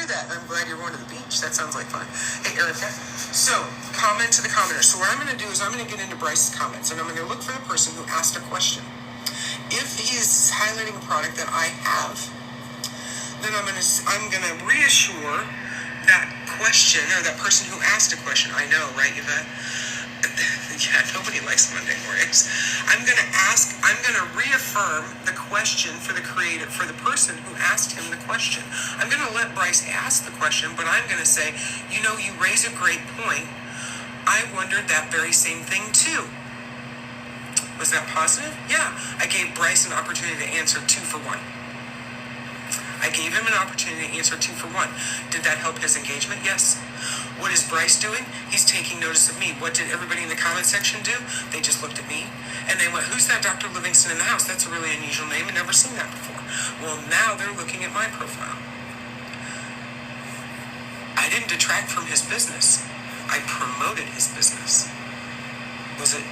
that. I'm glad you're going to the beach. That sounds like fun. Hey, Erica. So, comment to the commenter. So what I'm going to do is I'm going to get into Bryce's comments, and I'm going to look for the person who asked a question. If he is highlighting a product that I have, then I'm gonna reassure that question or that person who asked a question. I know, right, Yvette? Yeah, nobody likes Monday mornings. I'm gonna reaffirm the question for the person who asked him the question. I'm gonna let Bryce ask the question, but I'm gonna say, you raise a great point. I wondered that very same thing too. Was that positive? Yeah. I gave Bryce an opportunity to answer 2 for 1. I gave him an opportunity to answer 2 for 1. Did that help his engagement? Yes. What is Bryce doing? He's taking notice of me. What did everybody in the comment section do? They just looked at me and they went, who's that Dr. Livingston in the house? That's a really unusual name. I've never seen that before. Well, now they're looking at my profile. I didn't detract from his business. I promoted his business. Was it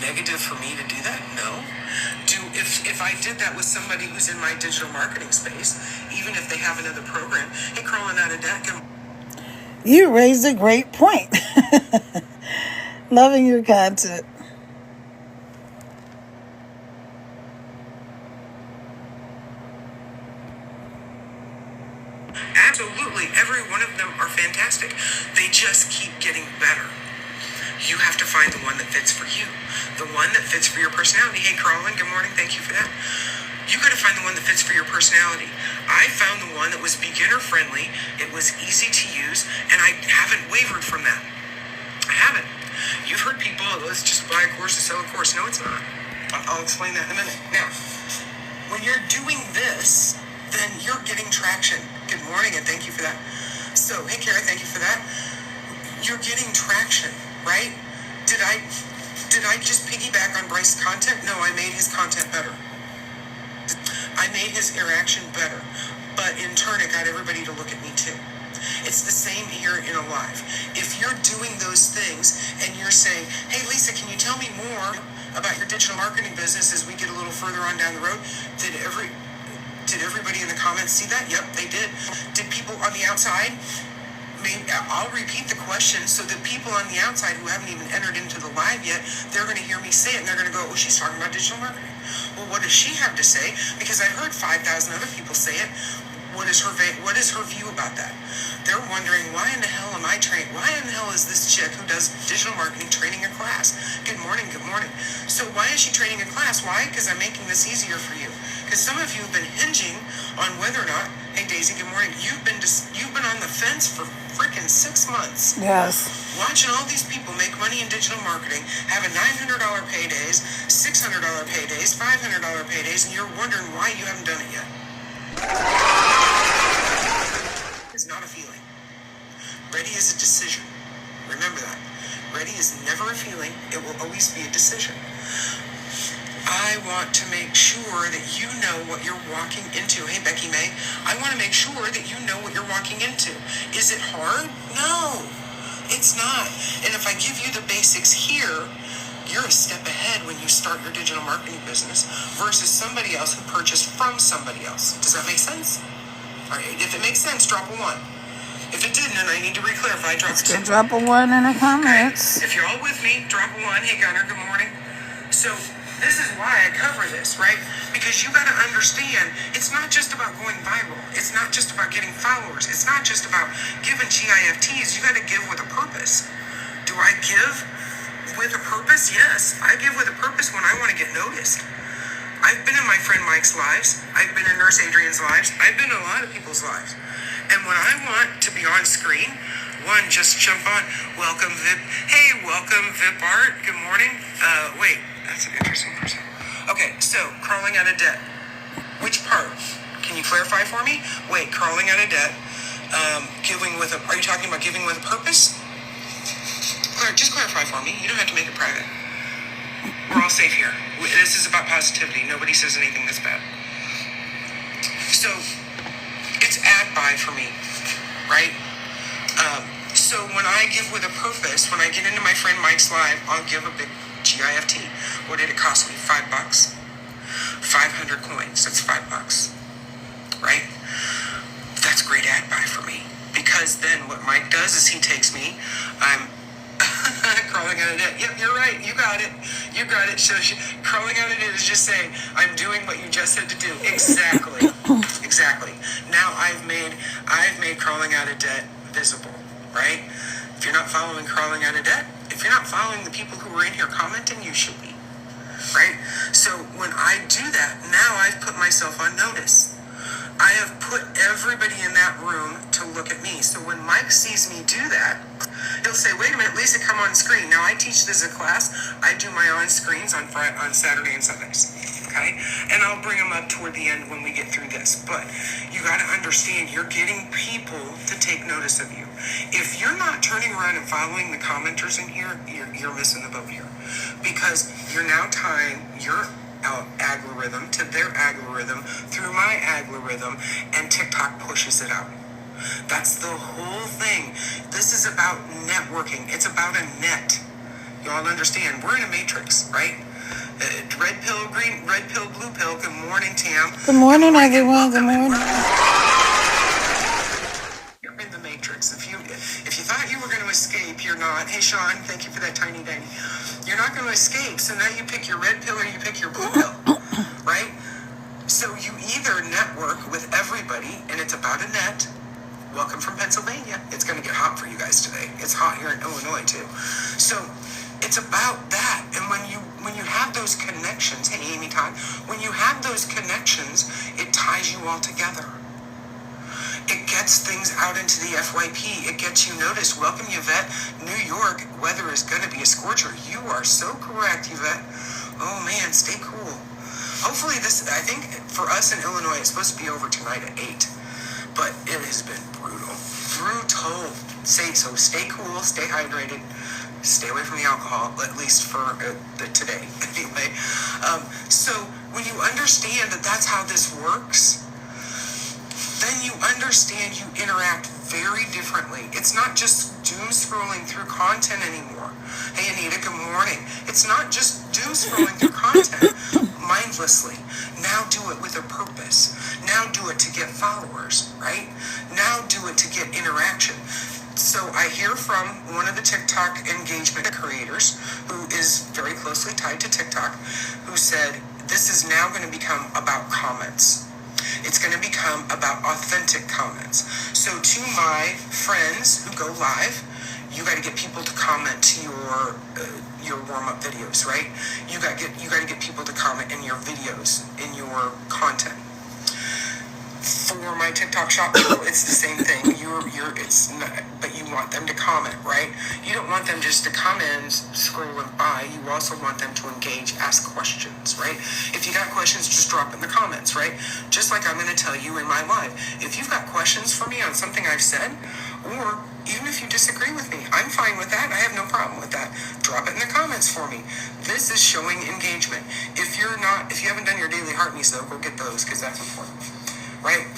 negative for me to do that? No. If I did that with somebody who's in my digital marketing space, even if they have another program, hey, crawling out of deck. You raised a great point. Loving your content. Absolutely. Every one of them are fantastic. They just keep getting better. You have to find the one that fits for you. The one that fits for your personality. Hey, Carlin, good morning. Thank you for that. You got to find the one that fits for your personality. I found the one that was beginner friendly. It was easy to use, and I haven't wavered from that. I haven't. You've heard people, let's just buy a course to sell a course. No, it's not. I'll explain that in a minute. Now, when you're doing this, then you're getting traction. Good morning, and thank you for that. So, hey, Kara, thank you for that. You're getting traction. Right? Did I just piggyback on Bryce's content? No, I made his content better. I made his interaction better. But in turn, it got everybody to look at me too. It's the same here in a live. If you're doing those things and you're saying, hey, Lisa, can you tell me more about your digital marketing business as we get a little further on down the road? Did everybody in the comments see that? Yep, they did. Did people on the outside? I'll repeat the question so that people on the outside who haven't even entered into the live yet, they're going to hear me say it and they're going to go, oh, she's talking about digital marketing. Well, what does she have to say? Because I heard 5,000 other people say it. What is her view about that? They're wondering, why in the hell am I trained? Why in the hell is this chick who does digital marketing training a class? Good morning, good morning. So why is she training a class? Why? Because I'm making this easier for you. Because some of you have been hinging on whether or not, hey Daisy, good morning, you've been on the fence for freaking 6 months. Yes. Watching all these people make money in digital marketing, having $900 paydays, $600 paydays, $500 paydays, and you're wondering why you haven't done it yet. It's not a feeling. Ready is a decision. Remember that. Ready is never a feeling. It will always be a decision. I want to make sure that you know what you're walking into. Hey, Becky May, I want to make sure that you know what you're walking into. Is it hard? No, it's not. And if I give you the basics here, you're a step ahead when you start your digital marketing business versus somebody else who purchased from somebody else. Does that make sense? All right, if it makes sense, drop a 1. If it didn't, and I need to re-clarify, drop a 2. Drop a 1 in the comments. Okay. If you're all with me, drop a 1. Hey, Gunnar, good morning. So this is why I cover this, right? Because you got to understand, it's not just about going viral. It's not just about getting followers. It's not just about giving GIFTs. You got to give with a purpose. Do I give with a purpose? Yes, I give with a purpose when I want to get noticed. I've been in my friend Mike's lives. I've been in Nurse Adrian's lives. I've been in a lot of people's lives. And when I want to be on screen, one, just jump on. Welcome, Vip. Hey, welcome, Vip Art. Good morning. Wait, that's an interesting person. Okay, so crawling out of debt. Which part? Can you clarify for me? Wait, crawling out of debt. Are you talking about giving with a purpose? Just clarify for me. You don't have to make it private. We're all safe here. This is about positivity. Nobody says anything that's bad. So, it's ad buy for me, right? So when I give with a purpose, when I get into my friend Mike's live, I'll give a big GIFT. What did it cost me? $5. 500 coins. That's $5, right? That's great ad buy for me. because then what Mike does is he takes me, I'm crawling out of debt. Yep, you're right. You got it. You got it. So crawling out of debt is just saying, I'm doing what you just said to do. Exactly. Exactly. Now I've made crawling out of debt visible, right? If you're not following crawling out of debt, if you're not following the people who are in here commenting, you should be, right? So when I do that, now I've put myself on notice. I have put everybody in that room to look at me. So when Mike sees me do that, he'll say, wait a minute, Lisa, come on screen. Now I teach this as a class. I do my on screens on Saturday and Sundays. Okay? And I'll bring them up toward the end when we get through this. But you got to understand, you're getting people to take notice of you. If you're not turning around and following the commenters in here, you're missing the boat here. Because you're now tying your algorithm to their algorithm through my algorithm, and TikTok pushes it out. That's the whole thing. This is about networking. It's about a net. Y'all understand? We're in a matrix, right? Red pill, green, red pill, blue pill. Good morning, Tam. Good morning, everyone. Good morning. You're in the matrix. If you thought you were going to escape, you're not. Hey, Sean, thank you for that tiny danny. You're not going to escape. So now you pick your red pill or you pick your blue pill, right? So you either network with everybody, and it's about a net. Welcome from Pennsylvania. It's going to get hot for you guys today. It's hot here in Illinois too. So it's about that. And when you have those connections, hey Amy Todd, when you have those connections, it ties you all together. It gets things out into the FYP. It gets you noticed. Welcome, Yvette. New York, weather is going to be a scorcher. You are so correct, Yvette. Oh man, stay cool. Hopefully this, I think for us in Illinois, it's supposed to be over tonight at 8. But it has been brutal. Brutal. So stay cool, stay hydrated, stay away from the alcohol, at least for today. Anyway, so when you understand that that's how this works, then you understand you interact very differently. It's not just doom scrolling through content anymore. Hey Anita, good morning. It's not just doom scrolling through content mindlessly. Now do it with a purpose. Now do it to get followers, right? Now do it to get interaction. So I hear from one of the TikTok engagement creators who is very closely tied to TikTok, who said, this is now going to become about comments. It's going to become about authentic comments. So to my friends who go live, you got to get people to comment to your warm-up videos, right? You got to get people to comment in your videos, in your content. For my TikTok shop people, it's the same thing. It's not, but you want them to comment, right? You don't want them just to come in, scrolling by. You also want them to engage, ask questions, right? If you got questions, just drop in the comments, right? Just like I'm going to tell you in my live. If you've got questions for me on something I've said, or even if you disagree with me, I'm fine with that. I have no problem with that. Drop it in the comments for me. This is showing engagement. If you haven't done your daily heart needs, though, go get those because that's important. Right?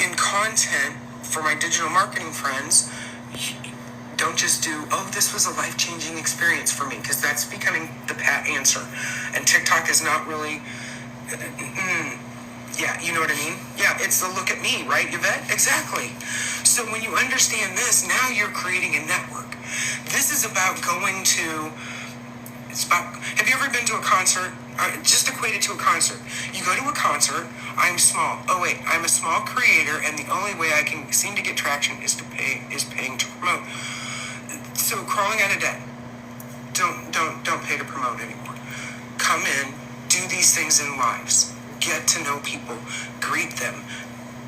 In content, for my digital marketing friends, don't just do, oh, this was a life-changing experience for me, because that's becoming the pat answer. And TikTok is not really, yeah, you know what I mean? Yeah, it's the look at me, right, Yvette? Exactly. So when you understand this, now you're creating a network. This is about going to, have you ever been to a concert? Just equate it to a concert. You go to a concert, I'm small. Oh wait, I'm a small creator, and the only way I can seem to get traction is paying to promote. So crawling out of debt. Don't pay to promote anymore. Come in, do these things in lives. Get to know people, greet them.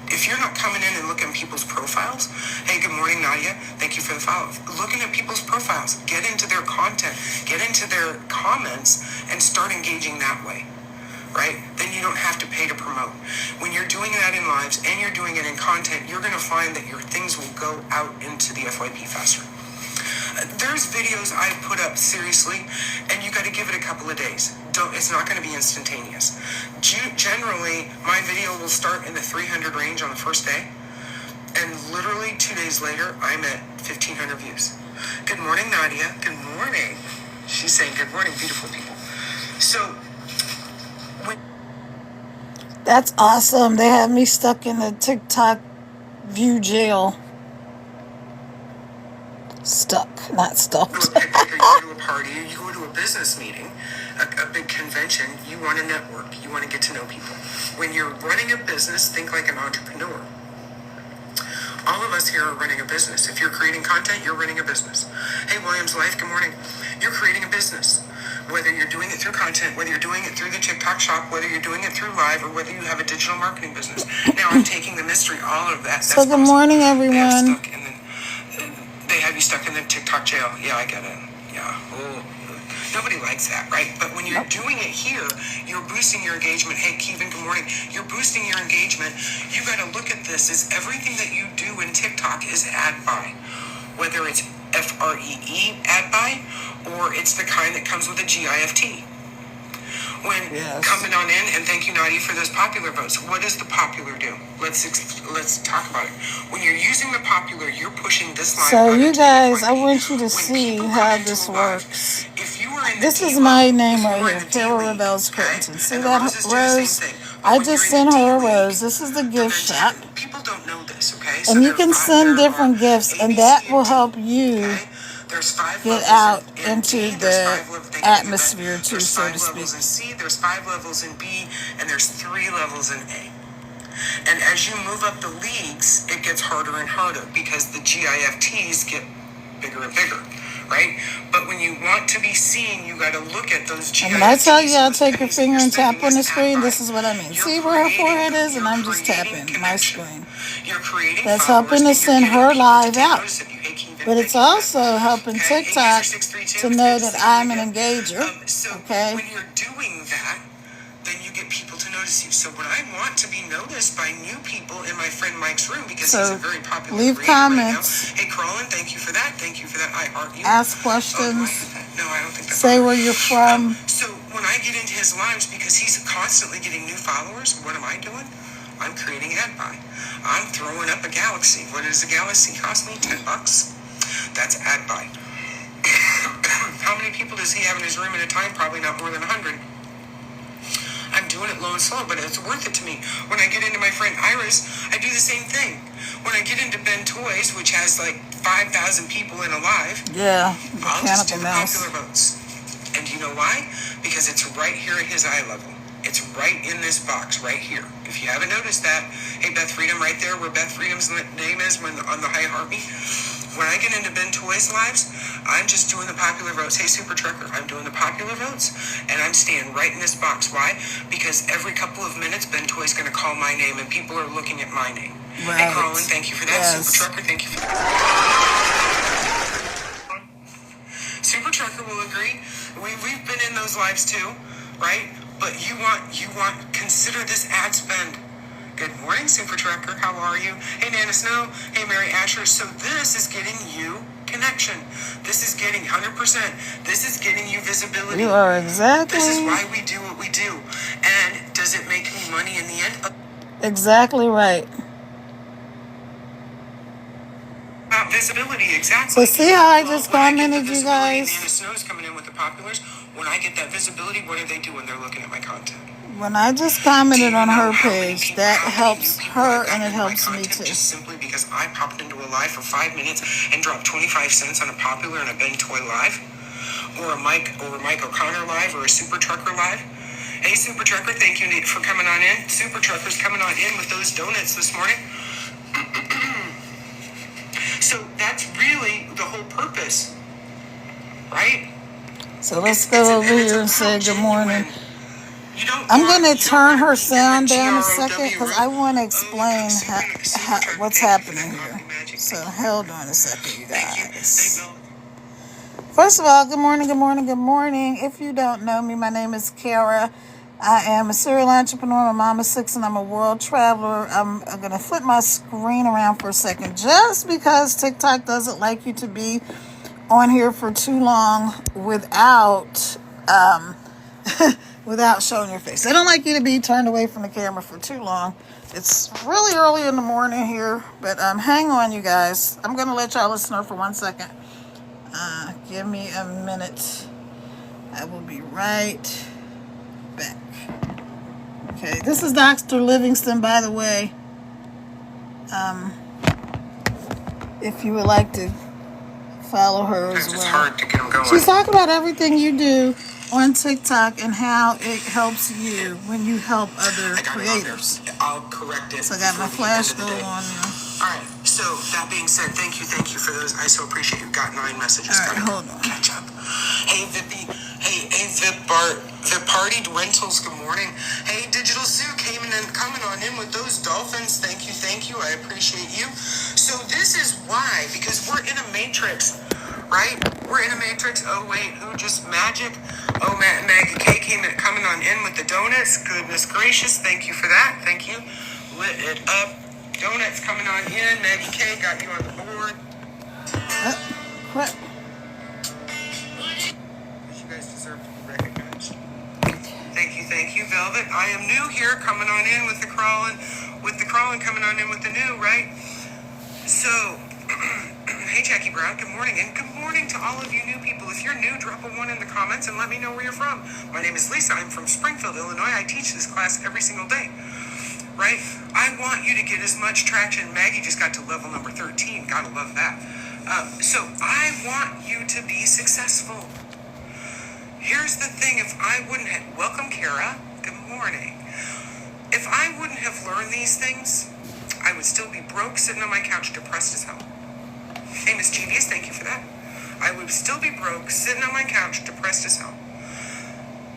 If you're not coming in and looking at people's profiles, hey, good morning, Nadia. Thank you for the follow. Looking at people's profiles, get into their content, get into their comments, and start engaging that way, right? Then you don't have to pay to promote. When you're doing that in lives and you're doing it in content, you're going to find that your things will go out into the FYP faster. There's videos I put up seriously, and you got to give it a couple of days. It's not going to be instantaneous. Generally, my video will start in the 300 range on the first day, and literally 2 days later, I'm at 1,500 views. Good morning, Nadia. Good morning. She's saying good morning, beautiful people. So, That's awesome. They have me stuck in the TikTok view jail. Stuck, not To a stuffed. picnic, or you go to a party, or you go to a business meeting, a big convention, you want to network, you want to get to know people. When you're running a business, think like an entrepreneur. All of us here are running a business. If you're creating content, you're running a business. Hey, Williams Life, good morning. You're creating a business. Whether you're doing it through content, whether you're doing it through the TikTok shop, whether you're doing it through live, or whether you have a digital marketing business. Now I'm taking the mystery, all of that. So That's good possible. morning, They have everyone. stuck in the, they have you stuck in the TikTok jail. Yeah, I get it. Yeah. Oh. Nobody likes that, right? But when you're Nope. doing it here, you're boosting your engagement. Hey, Kevin, good morning. You're boosting your engagement. You got to look at this as everything that you do in TikTok is ad buy. Whether it's FREE ad buy, or it's the kind that comes with a GIFT. When Yes. coming on in, and thank you, Nadia, for those popular votes. What does the popular do? Let's talk about it. When you're using the popular, you're pushing this line So out you into guys, I the want you to When see people how come into this a live, works. if you are in the This D is League, my if name you right are here, in the D Carol League, Rebels okay, Quentin. See and the that roses do the rose? same thing. But I when you're just in sent the D her a League, rose. This is the gift shop. people don't know this, okay? So And you there can send different gifts, A, and B, that C, will and D, help you okay? There's 5 get levels out in into D, there's the 5 levels, thank you for that. atmosphere too, There's so 5 to speak. levels in C, there's 5 levels in B, and there's 3 levels in A. And as you move up the leagues, it gets harder and harder because the GIFTs get bigger and bigger, right? But when you want to be seen, you got to look at those GIFTs. And when I tell you, I'll those take your pennies that finger you're and tap spending on the as ad screen. buy. This is what I mean. You're See where her creating- forehead is? And you're I'm just creating tapping my connection. screen. You're creating That's followers, helping to and you're send getting her people to live take out. notice of you. Hey, Kevin, But thank it's you for that. also helping Okay, TikTok 8user632, to it's know good to that see you I'm an again. engager. So Okay? when you're doing that, then you get people to notice you. So when I want to be noticed by new people in my friend Mike's room, because he's a So very popular leave creator right now. comments, Hey, Carlin, thank you for that. Thank you for that. I heart you. ask Oh, do I questions, have that? No, I don't think that's say on. where you're from. So when I get into his lives, because he's constantly getting new followers, what am I doing? I'm creating ad buy. I'm throwing up a galaxy. What does a galaxy cost me? $10. That's ad buy. How many people does he have in his room at a time? Probably not more than 100. I'm doing it low and slow, but it's worth it to me. When I get into my friend Iris, I do the same thing. When I get into Ben Toys, which has like 5,000 people in a live, Yeah, I'll just do mechanical the mouse. popular votes. And you know why? Because it's right here at his eye level. It's right in this box, right here. If you haven't noticed that, hey, Beth Freedom right there, where Beth Freedom's name is when on the high heartbeat. When I get into Ben Toys lives, I'm just doing the popular votes. Hey, Super Trucker, I'm doing the popular votes, and I'm staying right in this box. Why? Because every couple of minutes, Ben Toy's going to call my name, and people are looking at my name. Hey, Carlin, Right. thank you for that. Yes. Super Trucker, thank you for that. Super Trucker will agree. We've been in those lives too, right? But you want consider this ad spend. Good morning, Super Trucker. How are you? Hey, Nana Snow. Hey, Mary Asher. So this is getting you connection. This is getting 100%. This is getting you visibility. You are This is exactly, why we do what we do. And does it make me money in the end? exactly right. About visibility, exactly. So see how I Well, just when I get the commented, you visibility, guys? Nana Snow's coming in with the populars. When I get that visibility, what are they doing? They're looking at my content. When I just Do commented you on know her how many page, people, that how many helps new people her have and gotten it into my helps me content too. just simply because I popped into a live for 5 minutes and dropped 25 cents on a popular and a Ben Toy live, or a Mike O'Connor live, or a Super Trucker live? Hey, Super Trucker, thank you for coming on in. Super Trucker's coming on in with those donuts this morning. So that's really the whole purpose, right? So let's go over here and say good morning. I'm going to You don't turn want her to be sound down a in a second because I GROW. want to explain Super Trucker, what's thank you for happening that here. coffee magic. So Thank you. hold on a second, you Thank you. guys. Hey, Bill. First of all, good morning, good morning, good morning. If you don't know me, my name is Kara. I am a serial entrepreneur, my mom is 6, and I'm a world traveler. I'm going to flip my screen around for a second just because TikTok doesn't like you to be on here for too long without without showing your face. They don't like you to be turned away from the camera for too long. It's really early in the morning here, but hang on, you guys. I'm going to let y'all listen for 1 second. Give me a minute. I will be right back. Okay, this is Dr. Livingston, by the way. If you would like to follow her as Sometimes it's well. hard to get them going. She's talking about everything you do on TikTok and how it helps you when you help other I got it on there. creators. I'll correct it. So I got my before the end flash of the go day. on now. All right. So that being said, thank you for those. I so appreciate you. Got 9 messages. All right, Gotta hold on. catch up. Hey Vippy. Hey Viparty Rentals. Good morning. Hey Digital Sue coming on in with those dolphins. Thank you. I appreciate you. So this is why, because we're in a matrix, right? We're in a matrix. Oh wait, who just magic? Oh, Maggie K coming on in with the donuts. Goodness gracious, thank you for that. Thank you. Lit it up. Donuts coming on in. Maggie K got you on the board. What? You guys deserve to be recognized. Thank you, Velvet. I am new here, coming on in with the crawling, coming on in with the new, right? So, hey Jackie Brown, good morning, and good morning to all of you new people. If you're new, drop a 1 in the comments and let me know where you're from. My name is Lisa. I'm from Springfield, Illinois. I teach this class every single day, right? I want you to get as much traction. Maggie just got to level number 13. Gotta love that. So I want you to be successful. Here's the thing, welcome Kara, good morning. If I wouldn't have learned these things, I would still be broke, sitting on my couch, depressed as hell. Hey, Mischievous, thank you for that. I would still be broke, sitting on my couch, depressed as hell.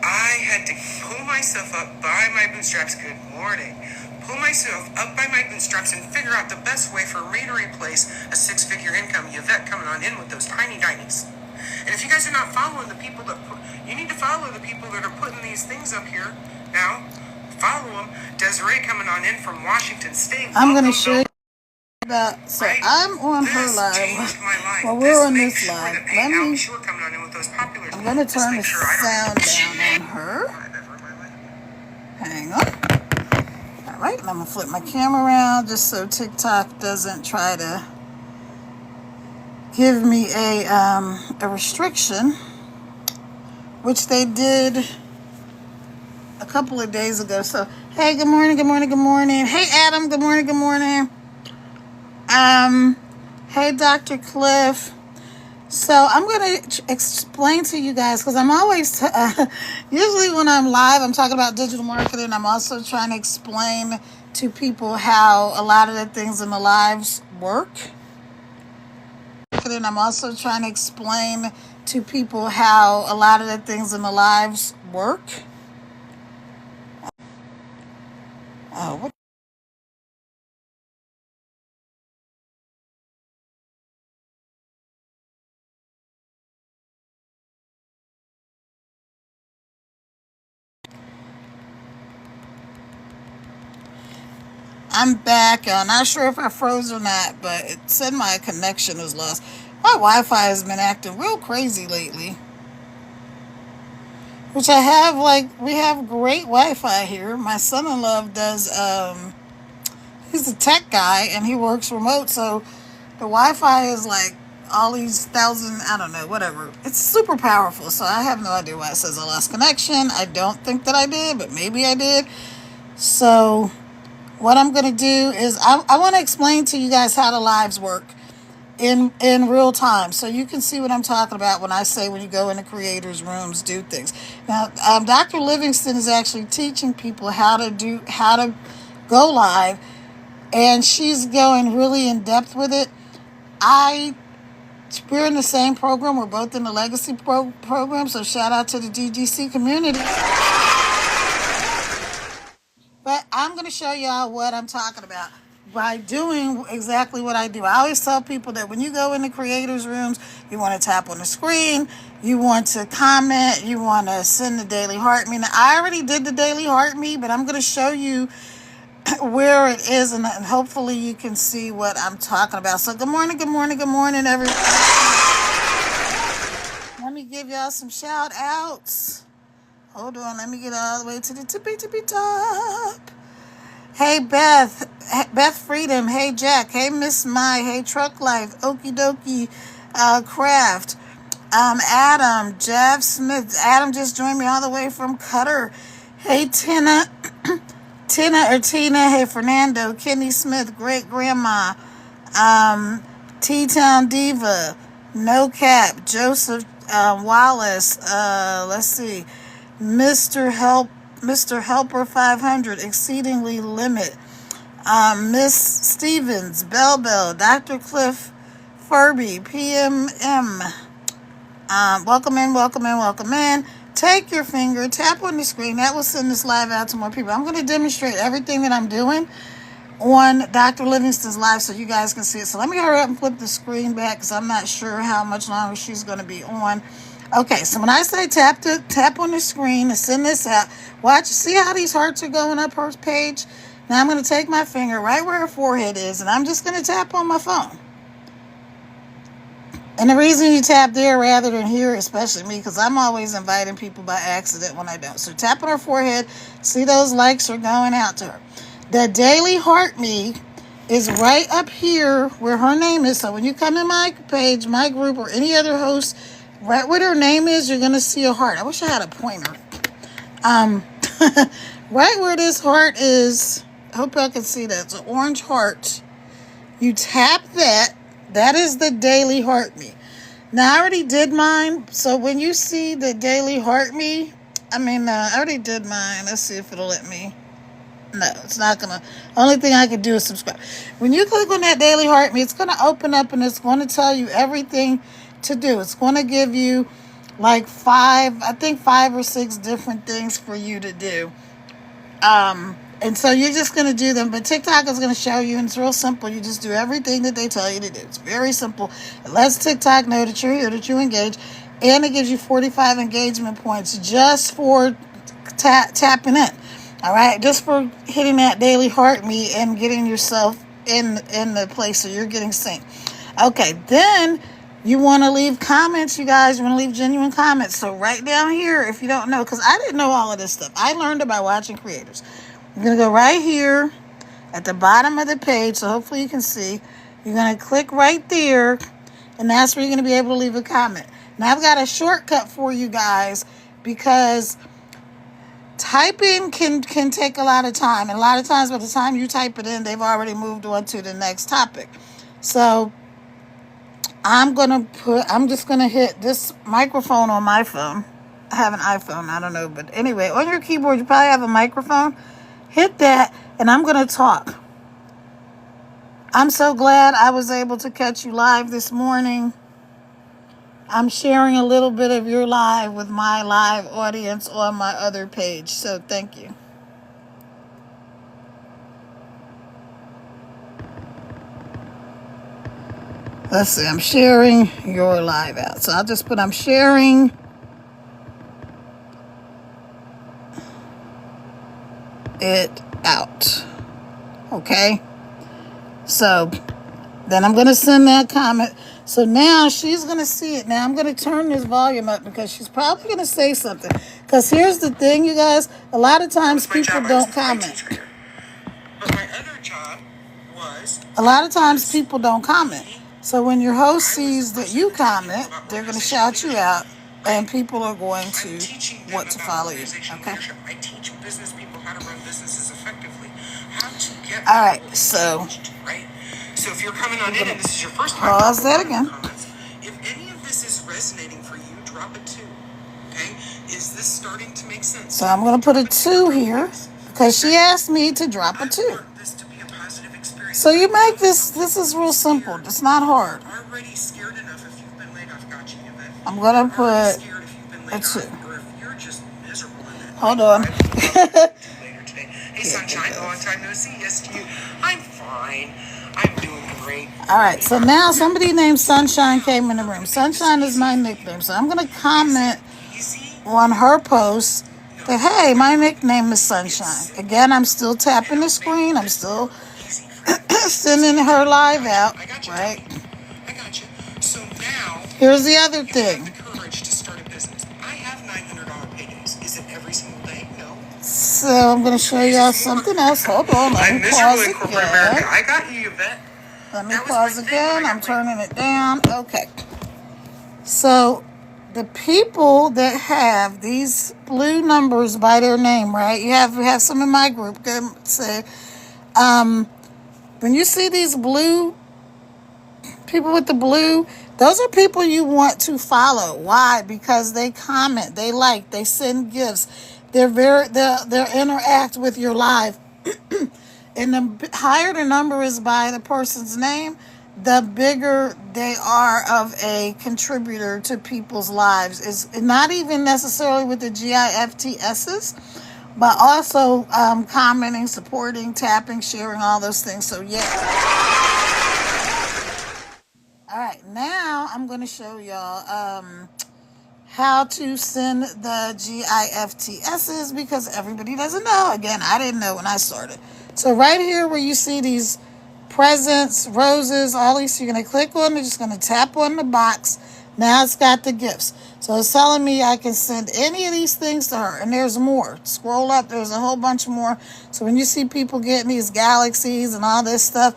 I had to pull myself up by my bootstraps, good morning. Pull myself up by my bootstraps and figure out the best way for me to replace a 6-figure income. Yvette coming on in with those tiny dinies. And if you guys are not following the people you need to follow the people that are putting these things up here now. Follow them. Desiree coming on in from Washington State. I'm going to show you about, so Right? I'm on her This live. changed my life. Well, we're on makes this sure live. that, hey, Let Al me, Shore coming on in with those popular. I'm going to Just turn make the sure I don't sound down on her. ever in my life. Hang on. All right, and I'm going to flip my camera around just so TikTok doesn't try to give me a restriction, which they did a couple of days ago. So, hey, good morning. Hey, Adam, good morning. Hey, Dr. Cliff. So I'm going to explain to you guys, because I'm always, usually when I'm live, I'm talking about digital marketing. I'm also trying to explain to people how a lot of the things in the lives work. And I'm also trying to explain to people how a lot of the things in the lives work. Oh, what? I'm back. I'm not sure if I froze or not, but it said my connection was lost. My Wi-Fi has been acting real crazy lately. Which I have, we have great Wi-Fi here. My son-in-law does, he's a tech guy and he works remote, so the Wi-Fi is all these thousand, I don't know, whatever. It's super powerful, so I have no idea why it says I lost connection. I don't think that I did, but maybe I did. So what I'm going to do is I want to explain to you guys how the lives work in real time, so you can see what I'm talking about when I say when you go into creators' rooms, do things. Now, Dr. Livingston is actually teaching people how to go live, and she's going really in depth with it. We're in the same program. We're both in the Legacy program, so shout out to the DGC community. But I'm going to show y'all what I'm talking about by doing exactly what I do. I always tell people that when you go into creators' rooms, you want to tap on the screen, you want to comment, you want to send the daily heart me. Now, I already did the daily heart me, but I'm going to show you where it is, and hopefully you can see what I'm talking about. So good morning, everybody. Let me give y'all some shout outs. Hold on, let me get all the way to the tippy top. Hey Beth Freedom, hey Jack, hey Miss Mai, hey Truck Life, Okie Dokie Craft, Adam, Jeff Smith. Adam just joined me all the way from Qatar. Hey Tina, hey Fernando, Kenny Smith, Great Grandma, T-Town Diva, No Cap, Joseph Wallace, let's see, Mr. Helper 500, Exceedingly Limit, Miss Stevens, Bell, Dr. Cliff Furby, PMM, welcome in. Take your finger, tap on the screen. That will send this live out to more people. I'm going to demonstrate everything that I'm doing on Dr. Livingston's live so you guys can see it. So let me hurry up and flip the screen back because I'm not sure how much longer she's going to be on. Okay, so when I say tap on the screen to send this out, watch, see how these hearts are going up her page? Now I'm going to take my finger right where her forehead is, and I'm just going to tap on my phone. And the reason you tap there rather than here, especially me, because I'm always inviting people by accident when I don't. So tap on her forehead, see those likes are going out to her. The Daily Heart Me is right up here where her name is. So when you come in my page, my group, or any other host, right where her name is, you're going to see a heart. I wish I had a pointer. Right where this heart is, I hope y'all can see that. It's an orange heart. You tap that. That is the Daily Heart Me. Now, I already did mine. So when you see the Daily Heart Me, I already did mine. Let's see if it'll let me. No, it's not going to. Only thing I can do is subscribe. When you click on that Daily Heart Me, it's going to open up and it's going to tell you everything to do. It's going to give you like 5 or 6 different things for you to do. And so you're just going to do them. But TikTok is going to show you, and it's real simple. You just do everything that they tell you to do. It's very simple. It lets TikTok know that you're here, that you engage. And it gives you 45 engagement points just for tapping in. All right, just for hitting that Daily Heart Me and getting yourself in the place so you're getting synced. Okay, then you want to leave comments, you guys. You want to leave genuine comments. So right down here, if you don't know, because I didn't know all of this stuff. I learned it by watching creators. You're going to go right here at the bottom of the page, so hopefully you can see. You're going to click right there, and that's where you're going to be able to leave a comment. Now, I've got a shortcut for you guys because typing can take a lot of time. And a lot of times by the time you type it in, they've already moved on to the next topic. So I'm just going to hit this microphone on my phone. I have an iPhone, I don't know. But anyway, on your keyboard, you probably have a microphone. Hit that, and I'm going to talk. I'm so glad I was able to catch you live this morning. I'm sharing a little bit of your live with my live audience on my other page, so thank you. Let's see, I'm sharing your live out. So I'll just put I'm sharing it out. Okay? So then I'm going to send that comment. So now she's going to see it. Now I'm going to turn this volume up because she's probably going to say something. Because here's the thing, you guys. A lot of times people don't comment. But my other job was... A lot of times people don't comment. So when your host sees that you comment, they're going to shout you out. And people are going to want to follow you. Okay? I teach business people how to run businesses effectively. How to get... All right, so... Right? So if you're coming on in and this is your first time, pause that again. If any of this is resonating for you, drop a 2. Okay? Is this starting to make sense? So I'm going to put a 2 here because she asked me to drop a 2. So you make this is real simple. It's not hard. Already scared enough if you've been laid off, got you, Yvette. I'm going to put a 2. Or if you're just miserable in that. Hold on. Later today. Hey, Sunshine, long time no see. Yes to you. I'm fine. I'm doing great. All right, so now somebody named Sunshine came in the room. Sunshine is my nickname, so I'm going to comment on her post that, hey, my nickname is Sunshine. Again, I'm still tapping the screen. I'm still sending her live out, right? I got you. So now, here's the other thing. You have the courage to start a business. I have $900 paydays. Is it every single day? No. So I'm going to show y'all something else. Hold on. Let me pause again. I got you, Yvette. Let me pause again. I'm turning it down. Okay. So the people that have these blue numbers by their name, right? You have some in my group that say, when you see these blue people with the blue, those are people you want to follow. Why? Because they comment, they like, they send gifts. They interact with your live. And the higher the number is by the person's name, the bigger they are of a contributor to people's lives. Is not even necessarily with the GIFTSs, but also commenting, supporting, tapping, sharing, all those things. So yeah. All right, now I'm going to show y'all how to send the GIFTSs, because everybody doesn't know. Again, I didn't know when I started. So right here where you see these presents, roses, all these, you're going to click on it, just going to tap on the box. Now it's got the gifts. So it's telling me I can send any of these things to her. And there's more. Scroll up, there's a whole bunch more. So when you see people getting these galaxies and all this stuff,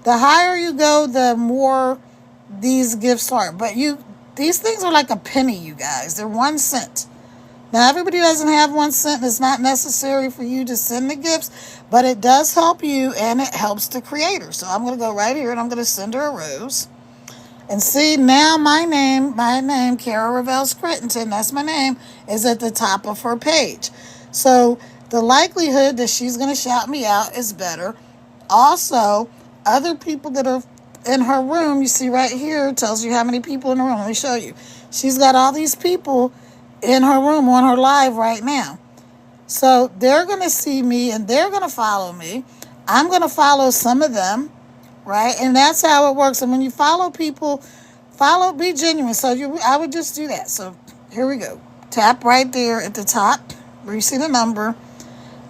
the higher you go, the more these gifts are. But these things are like a penny, you guys. They're 1 cent. Now, everybody doesn't have 1 cent. It's not necessary for you to send the gifts, but it does help you, and it helps the creator. So I'm going to go right here, and I'm going to send her a rose. And see, now my name, Kara Revels Crittenton, that's my name, is at the top of her page. So the likelihood that she's going to shout me out is better. Also, other people that are in her room, you see right here, tells you how many people in the room. Let me show you. She's got all these people in her room on her live right now. So they're going to see me and they're going to follow me. I'm going to follow some of them, right? And that's how it works. And when you follow people, be genuine. So I would just do that. So here we go. Tap right there at the top where you see the number.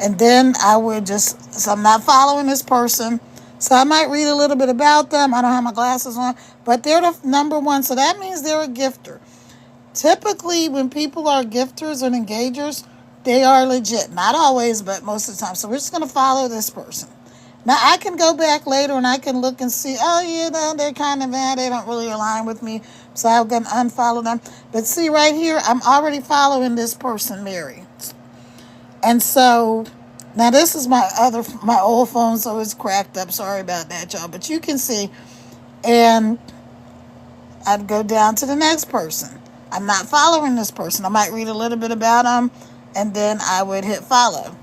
And then I would so I'm not following this person. So I might read a little bit about them. I don't have my glasses on, but they're the number one. So that means they're a gifter. Typically, when people are gifters and engagers, they are legit. Not always, but most of the time. So we're just going to follow this person. Now, I can go back later and I can look and see, they're kind of bad. They don't really align with me. So I'm going to unfollow them. But see right here, I'm already following this person, Mary. And so now this is my old phone, so it's cracked up. Sorry about that, y'all. But you can see, and I'd go down to the next person. I'm not following this person. I might read a little bit about them, and then I would hit follow.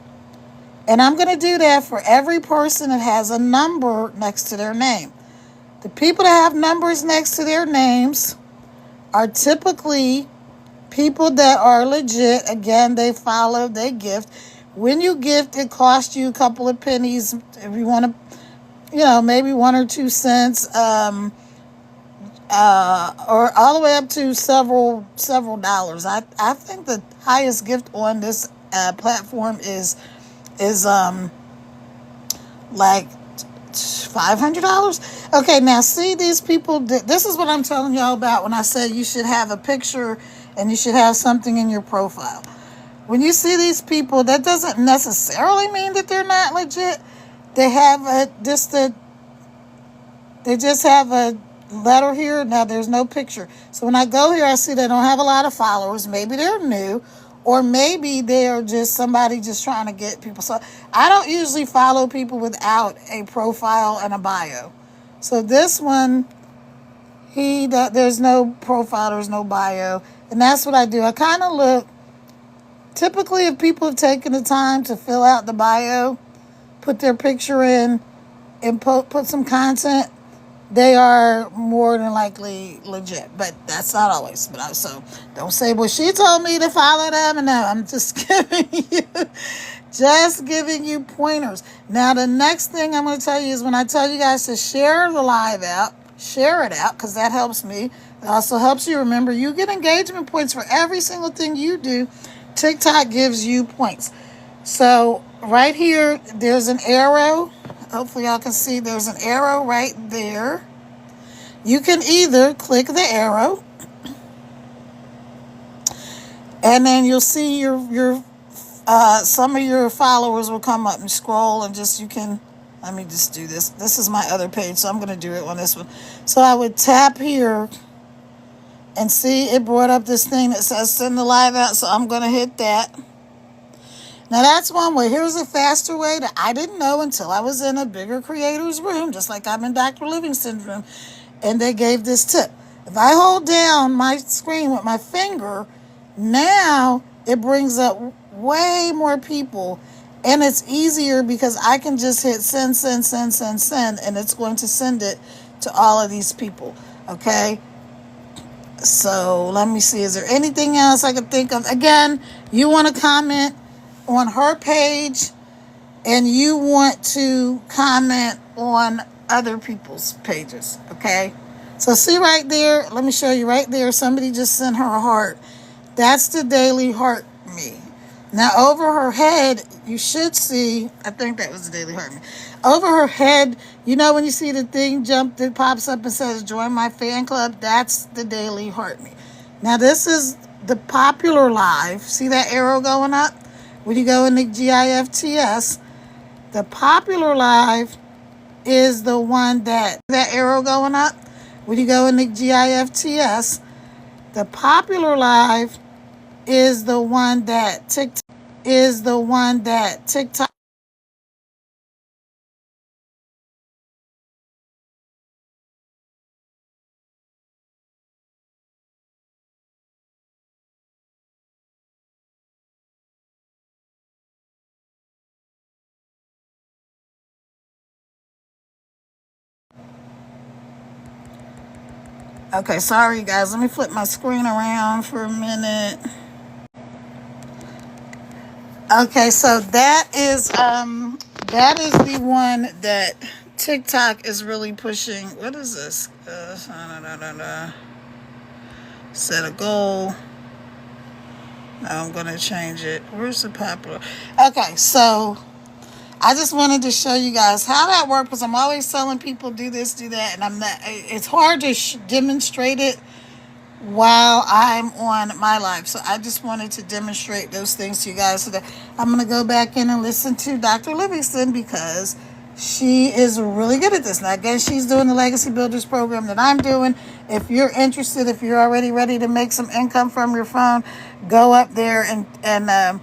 And I'm going to do that for every person that has a number next to their name. The people that have numbers next to their names are typically people that are legit. Again, they follow, they gift. When you gift, it costs you a couple of pennies. If you want to, maybe 1 or 2 cents, or all the way up to several dollars. I think the highest gift on this platform is like $500. Okay, now see these people. This is what I'm telling y'all about when I said you should have a picture and you should have something in your profile. When you see these people, that doesn't necessarily mean that they're not legit. They just have a letter here. Now there's no picture. So when I go here, I see they don't have a lot of followers. Maybe they're new, or maybe they're just somebody just trying to get people. So I don't usually follow people without a profile and a bio. So this one, there's no profile, there's no bio. And that's what I do. I kind of look. Typically, if people have taken the time to fill out the bio, put their picture in, and put some content, they are more than likely legit. But that's not always. So don't say, well, she told me to follow them. And no, I'm just giving you pointers. Now, the next thing I'm going to tell you is when I tell you guys to share the live out, share it out, because that helps me. It also helps you. Remember, you get engagement points for every single thing you do. TikTok gives you points. So right here, there's an arrow. Hopefully y'all can see there's an arrow right there. You can either click the arrow, and then you'll see your some of your followers will come up and scroll, and let me just do this. This is my other page, so I'm going to do it on this one. So I would tap here. And see, it brought up this thing that says send the live out, so I'm going to hit that. Now, that's one way. Here's a faster way that I didn't know until I was in a bigger creator's room, just like I'm in Dr. Livingston's room. and they gave this tip. If I hold down my screen with my finger, now it brings up way more people, and it's easier because I can just hit send, send, send, send, send, and it's going to send it to all of these people. Okay? So let me see. Is there anything else I could think of? Again, you want to comment on her page, and you want to comment on other people's pages. Okay? So see right there. Let me show you right there. Somebody just sent her a heart. That's the Daily Heart Me. Now over her head, you should see, I think that was the Daily Heart Me. Over her head, you know when you see the thing jump that pops up and says join my fan club, that's the Daily Heart Me. Now this is the popular live. See that arrow going up? When you go in the GIFTS, the popular live is the one that arrow going up. When you go in the GIFTS, the popular live is the one that TikTok. Okay, sorry guys. Let me flip my screen around for a minute. Okay, so that is the one that TikTok is really pushing. What is this? Set a goal. Now I'm gonna change it. Where's the popular? Okay, so I just wanted to show you guys how that works because I'm always telling people do this, do that, and I'm not. It's hard to demonstrate it while I'm on my live. So I just wanted to demonstrate those things to you guys today. I'm going to go back in and listen to Dr. Livingston because she is really good at this. Now, again, she's doing the Legacy Builders program that I'm doing. If you're interested, if you're already ready to make some income from your phone, go up there and I'm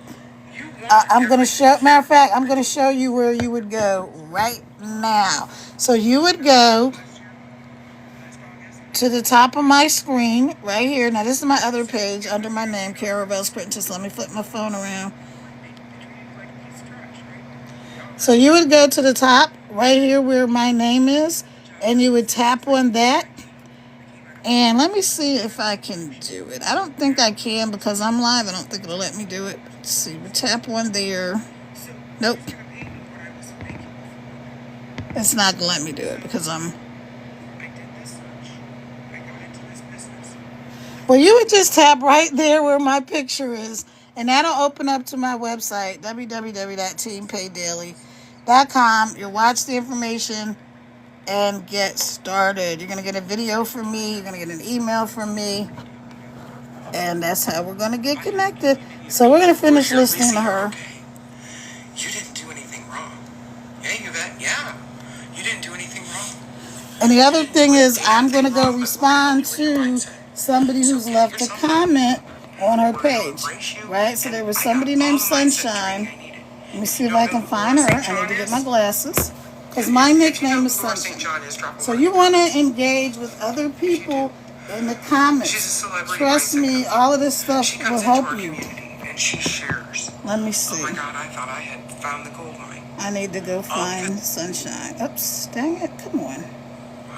going to show, matter of fact, I'm going to show you where you would go right now. So you would go to the top of my screen right here. Now this is my other page under my name, Carol Bells Prentice. Let me flip my phone around. So you would go to the top right here where my name is, and you would tap on that. And let me see if I can do it. I don't think I can because I'm live. I don't think it'll let me do it. Let's see. We tap on there. Nope. It's not gonna let me do it because I'm. Well, you would just tap right there where my picture is, and that'll open up to my website, www.teampaydaily.com. You'll watch the information and get started. You're going to get a video from me. You're going to get an email from me. And that's how we're going to get connected. So we're going to finish listening to her. You didn't do anything wrong. Yeah, Yvette, yeah. You didn't do anything wrong. And the other thing is I'm going to go respond to somebody who's left a comment on her page, right? So there was somebody named Sunshine. Let me see if I can find her. I need to get my glasses because my nickname is Sunshine. So you want to engage with other people in the comments. Trust me, all of this stuff will help you. And she shares. Let me see. Oh my God, I thought I had found the gold mine. I need to go find Sunshine. Oops, dang it, come on.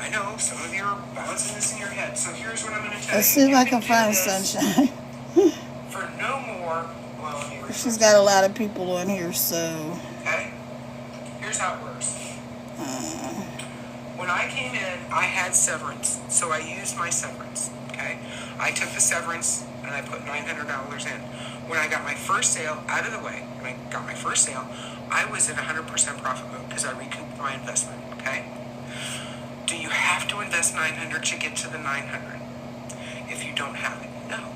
I know, some of you are bouncing this in your head. So here's what I'm going to tell you. Let's see if I can find Sunshine. For no more, well, She's got a lot of people on here, so. Okay? Here's how it works. When I came in, I had severance, so I used my severance, okay? I took the severance and I put $900 in. When I got my first sale out of the way, I was in 100% profit mode because I recouped my investment, okay? Do you have to invest $900 to get to the $900? If you don't have it, no.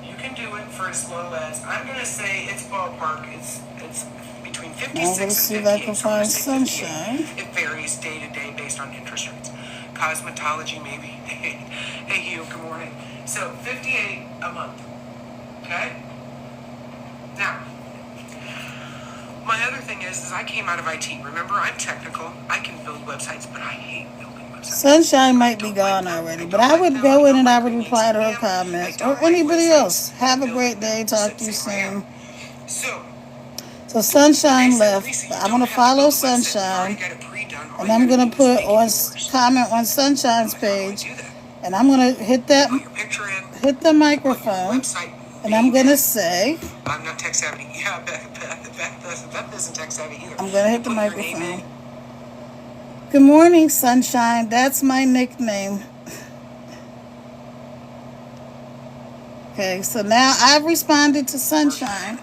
You can do it for as low as, I'm going to say it's ballpark, it's between 56 and 58. Let's see if I can find Sunshine. It varies day to day based on interest rates. Cosmetology, maybe. Hey, Hugh, good morning. So, 58 a month, okay? Now, my other thing is I came out of IT. Remember, I'm technical. I can build websites, but I hate building websites. Sunshine might be gone already, but I would go in and I would reply to her comments or anybody else. Have a great day. Talk to you soon. So Sunshine left, but I'm going to follow Sunshine, and I'm going to put on comment on Sunshine's page, and I'm going to hit the microphone, and I'm going to say, I'm not tech savvy. Yeah, Beth isn't tech savvy either. I'm going to hit the microphone. Good morning, Sunshine. That's my nickname. Okay, so now I've responded to Sunshine.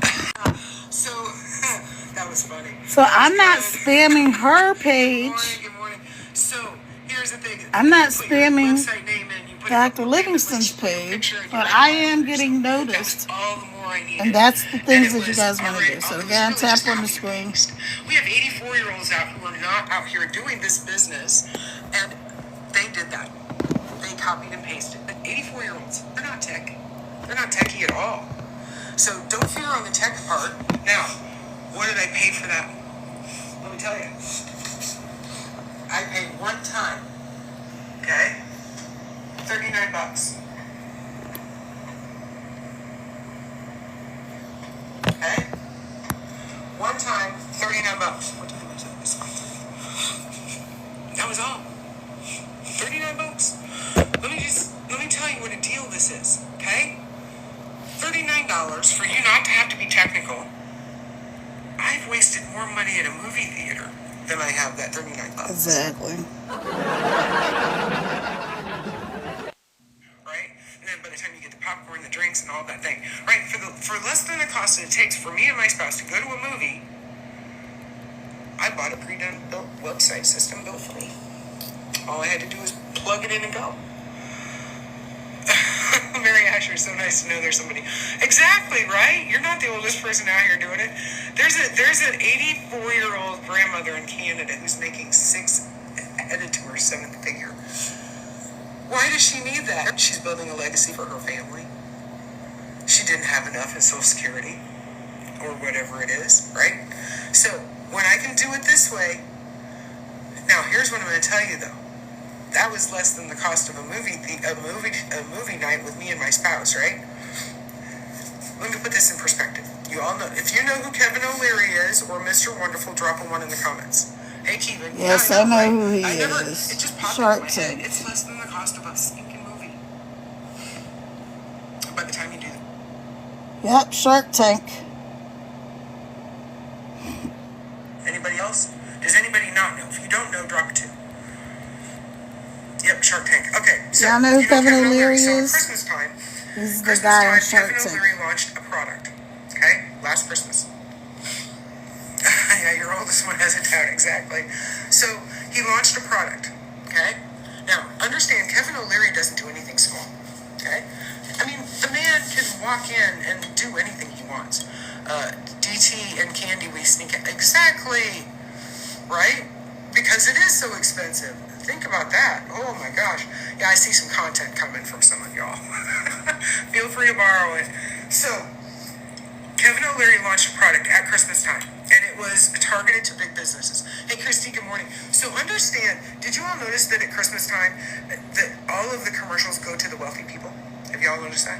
So, that was funny. So I'm not spamming her page. Good morning. So, here's the thing. I'm not spamming Dr. Livingston's page, but I am getting noticed. And that's the things that you guys want to do. So again, tap on the screen. We have 84-year-olds out who are not out here doing this business, and they did that. They copied and pasted. But 84-year-olds, they're not tech. They're not techie at all. So don't fear on the tech part. Now, what did I pay for that? Let me tell you. I paid one time. Okay? $39. Okay? One time, $39. What did I do? That was all. $39. Let me tell you what a deal this is. Okay? $39 for you not to have to be technical. I've wasted more money at a movie theater than I have that $39. Exactly. Right? And then by the time you get the popcorn, the drinks, and all that thing, right? For less than the cost that it takes for me and my spouse to go to a movie, I bought a pre-done built website system built for me. All I had to do was plug it in and go. Mary Asher, so nice to know there's somebody. Exactly, right? You're not the oldest person out here doing it. There's an 84-year-old grandmother in Canada who's making headed to her 7th figure. Why does she need that? She's building a legacy for her family. She didn't have enough in Social Security or whatever it is, right? So when I can do it this way, now here's what I'm going to tell you though. That was less than the cost of a movie night with me and my spouse, right? Let me put this in perspective. You all know, if you know who Kevin O'Leary is or Mr. Wonderful, drop a 1 in the comments. Hey, Kevin. Yes, I know who he is. It just popped Shark in my Tank. head. It's less than the cost of a stinking movie. By the time you do that. Yep, Shark Tank. Anybody else? Does anybody not know? If you don't know, drop a 2. Yep, Shark Tank. Okay, so y'all know who Kevin O'Leary so is? Christmas time. He's the guy on Shark Kevin Tank. O'Leary launched a product. Okay, last Christmas. Yeah, your oldest one has a doubt, exactly. So he launched a product. Okay, now understand, Kevin O'Leary doesn't do anything small. Okay, I mean the man can walk in and do anything he wants. DT and Candy, we sneak in. Exactly, right? Because it is so expensive. Think about that. Oh my gosh. Yeah, I see some content coming from some of y'all. Feel free to borrow it. So, Kevin O'Leary launched a product at Christmas time, and it was targeted to big businesses. Hey, Christy, good morning. So understand, did you all notice that at Christmas time, that all of the commercials go to the wealthy people? Have you all noticed that?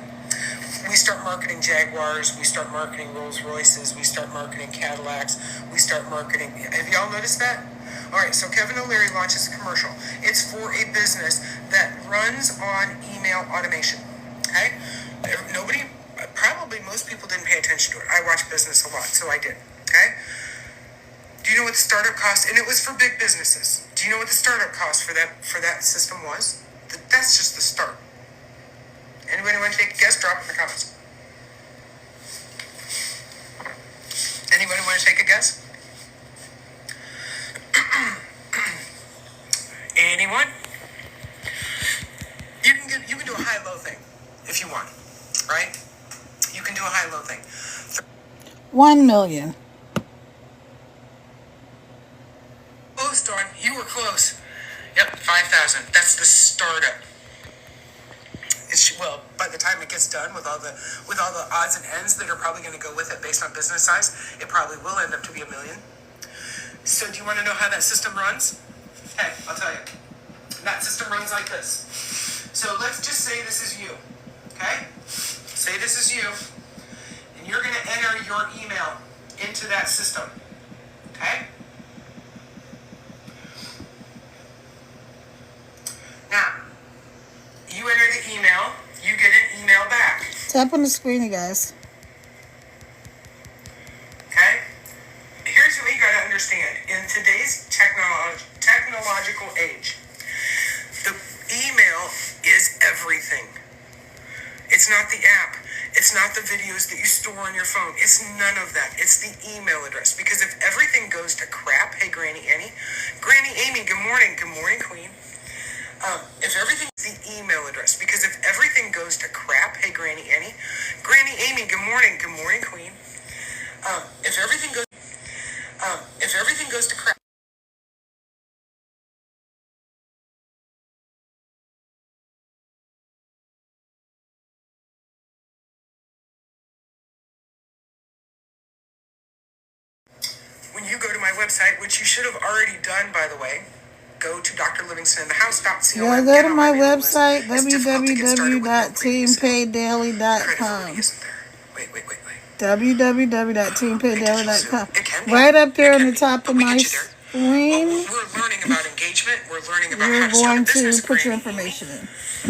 We start marketing Jaguars, we start marketing Rolls Royces, we start marketing Cadillacs, we start marketing... Have y'all noticed that? All right, so Kevin O'Leary launches a commercial. It's for a business that runs on email automation, okay? Probably most people didn't pay attention to it. I watch business a lot, so I did, okay? Do you know what the startup cost? And it was for big businesses. Do you know what the startup cost for that system was? That's just the start. Anybody want to take a guess? Drop it in the comments. Anybody want to take a guess? Anyone? You can do a high-low thing if you want, right? You can do a high-low thing. 1 million. Close, Dawn. You were close. Yep, 5,000. That's the startup. Well, by the time it gets done with all the odds and ends that are probably going to go with it based on business size, it probably will end up to be $1 million. So do you want to know how that system runs? Hey, I'll tell you. That system runs like this. So let's just say this is you, okay? Say this is you, and you're going to enter your email into that system, okay? Now, you enter the email, you get an email back, Tap on the screen, you guys. okay? Here's what you got to understand. In today's technological age, the email is everything. It's not the app. It's not the videos that you store on your phone. It's none of that. It's the email address. Because if everything goes to crap, hey, Granny Annie, Granny Amy, good morning, Queen. If everything's the email address, because if everything goes to crap, hey, Granny Annie, Granny Amy, good morning, Queen. If everything goes to crap. When you go to my website, which you should have already done, by the way, go to drlivingstonhouse.com. Yeah, go to my website, www.teampaydaily.com. www.teampaydaily.com. Right up there on the top of my screen, We're learning about engagement. We're learning about how you're to start a going business. to put your information in.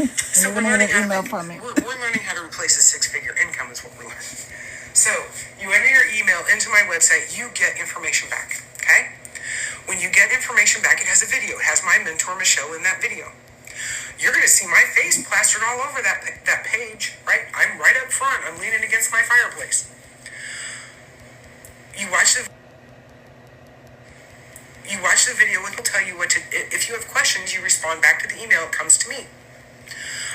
So You're we're going to learning get an how email to from me. we're learning how to replace a six-figure income is what we're learning. So you enter your email into my website, you get information back. Okay? When you get information back, it has a video. It has my mentor Michelle in that video. You're going to see my face plastered all over that page, right? I'm right up front. I'm leaning against my fireplace. You watch the video, and it'll tell you what to. If you have questions, you respond back to the email. It comes to me.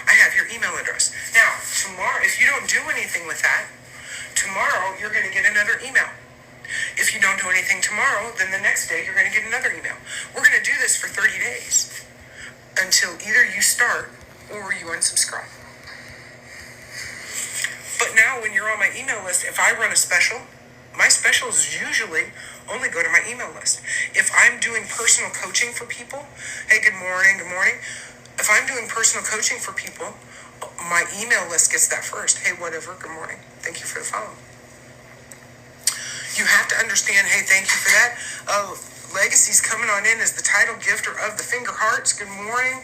I have your email address. Now, tomorrow, if you don't do anything with that, tomorrow you're going to get another email. If you don't do anything tomorrow, then the next day you're going to get another email. We're going to do this for 30 days until either you start or you unsubscribe. But now when you're on my email list, if I run a special, my specials usually only go to my email list. If I'm doing personal coaching for people, hey, good morning. If I'm doing personal coaching for people, my email list gets that first. Hey, whatever, good morning. Thank you for the follow. You have to understand, hey, thank you for that. Oh, Legacy's coming on in as the title gifter of the Finger Hearts. Good morning.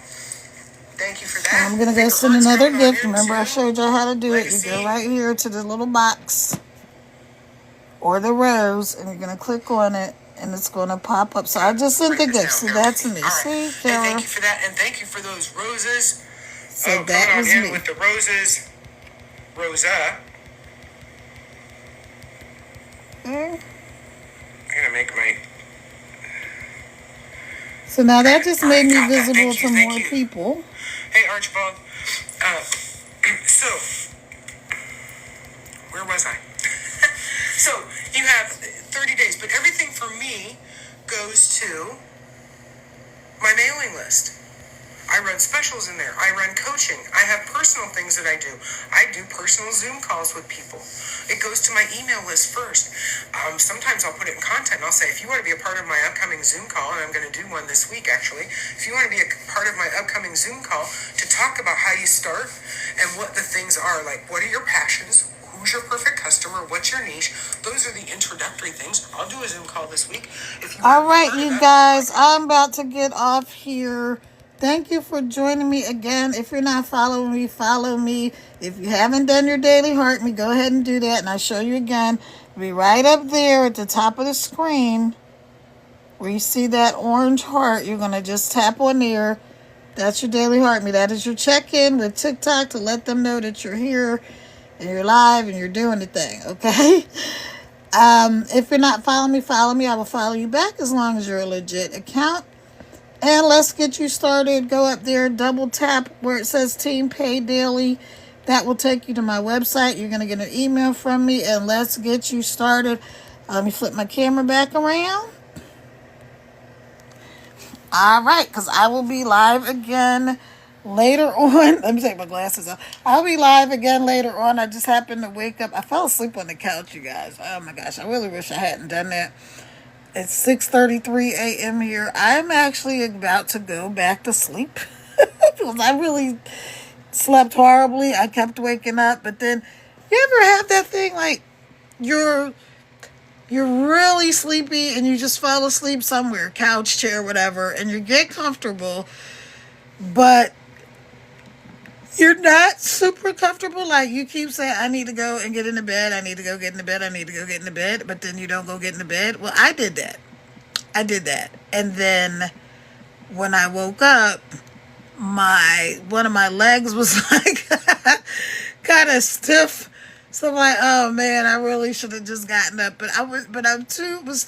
Thank you for that. I'm going to go send another gift. Remember, I showed you how to do it. You go right here to the little box or the rose, and you're going to click on it, and it's going to pop up. So I just sent the gift. So that's me. See, Kara? Hey, thank you for that, and thank you for those roses. So that was me. With the roses, Rosa. I'm gonna make my. So now that just made me visible to more people. Hey, Archibald. So, where was I? So, you have 30 days, but everything for me goes to my mailing list. I run specials in there. I run coaching. I have personal things that I do. I do personal Zoom calls with people. It goes to my email list first. Sometimes I'll put it in content and I'll say, if you want to be a part of my upcoming Zoom call, and I'm going to do one this week actually, if you want to be a part of my upcoming Zoom call to talk about how you start and what the things are, like what are your passions, who's your perfect customer, what's your niche, those are the introductory things. I'll do a Zoom call this week. All right, you guys, I'm about to get off here. Thank you for joining me again. If you're not following me, follow me. If you haven't done your daily heart me, go ahead and do that. And I'll show you again. It'll be right up there at the top of the screen where you see that orange heart. You're going to just tap on there. That's your daily heart me. That is your check-in with TikTok to let them know that you're here and you're live and you're doing the thing, okay? If you're not following me, follow me. I will follow you back as long as you're a legit account. And let's get you started. Go up there, double tap where it says Team Pay Daily. That will take you to my website. You're going to get an email from me, and let's get you started. Let me flip my camera back around. All right, because I will be live again later on. Let me take my glasses off. I'll be live again later on. I just happened to wake up. I fell asleep on the couch, you guys. Oh, my gosh. I really wish I hadn't done that. It's 6:33 a.m. here. I'm actually about to go back to sleep because I really slept horribly. I kept waking up, but then you ever have that thing like you're you're really sleepy and you just fall asleep somewhere, couch, chair, whatever, and you get comfortable, but you're not super comfortable. Like you keep saying, I need to go and get into bed. I need to go get into bed. I need to go get into bed. But then you don't go get into bed. Well, I did that. I did that. And then when I woke up, my one of my legs was like kind of stiff. So I'm like, oh man, I really should have just gotten up. But I was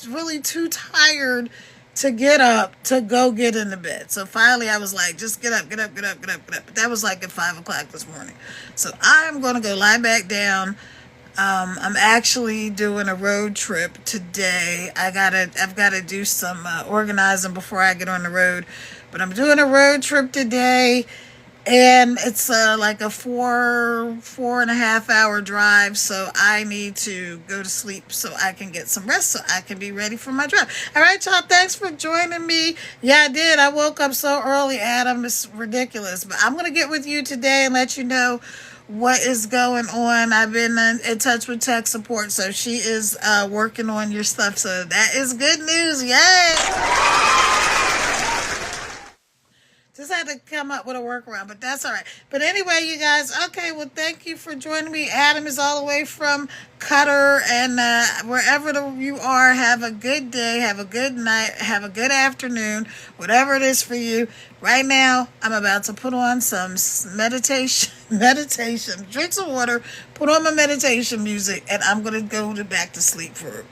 really too tired to get up to go get in the bed. So finally I was like, just get up, get up, get up, get up, get up. But that was like at 5 o'clock this morning. So I'm gonna go lie back down. I'm actually doing a road trip today. I've gotta do some organizing before I get on the road. But I'm doing a road trip today, and it's like a 4.5 hour drive. So I need to go to sleep so I can get some rest so I can be ready for my drive. All right, y'all. Thanks for joining me. Yeah, I did. I woke up so early, Adam. It's ridiculous. But I'm gonna get with you today and let you know what is going on. I've been in touch with tech support, so she is working on your stuff. So that is good news. Yay! Just had to come up with a workaround, but that's all right. But anyway, you guys, okay, well, thank you for joining me. Adam is all the way from Qatar, and wherever you are, have a good day, have a good night, have a good afternoon, whatever it is for you. Right now, I'm about to put on some meditation, drink some water, put on my meditation music, and I'm going to go back to sleep for